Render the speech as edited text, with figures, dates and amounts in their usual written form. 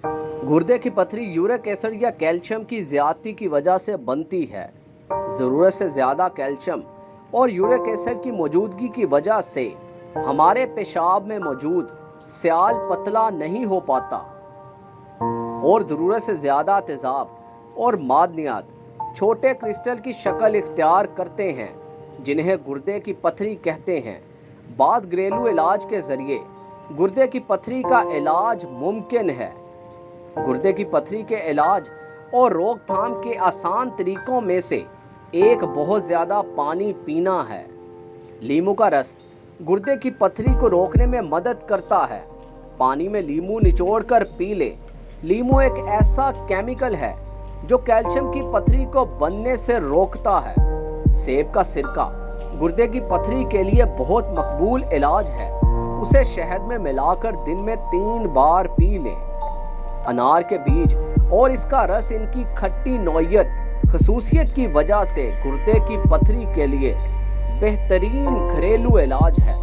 गुर्दे की पथरी यूरिक एसिड या कैल्शियम की ज्यादती की वजह से बनती है। ज़रूरत से ज़्यादा कैल्शियम और यूरिक एसिड की मौजूदगी की वजह से हमारे पेशाब में मौजूद स्याल पतला नहीं हो पाता और ज़रूरत से ज़्यादा तेज़ाब और मादनियात छोटे क्रिस्टल की शक्ल इख्तियार करते हैं, जिन्हें गुर्दे की पथरी कहते हैं। बाद घरेलू इलाज के ज़रिए गुर्दे की पथरी का इलाज मुमकिन है। गुर्दे की पथरी के इलाज और रोकथाम के आसान तरीकों में से एक बहुत ज़्यादा पानी पीना है। लीमू का रस गुर्दे की पथरी को रोकने में मदद करता है। पानी में लीमू निचोड़कर पी ले। लीमू एक ऐसा केमिकल है जो कैल्शियम की पथरी को बनने से रोकता है। सेब का सिरका गुर्दे की पथरी के लिए बहुत मकबूल इलाज है। उसे शहद में मिलाकर दिन में 3 बार पी लें। अनार के बीज और इसका रस इनकी खट्टी नौयत खसूसियत की वजह से गुर्दे की पथरी के लिए बेहतरीन घरेलू इलाज है।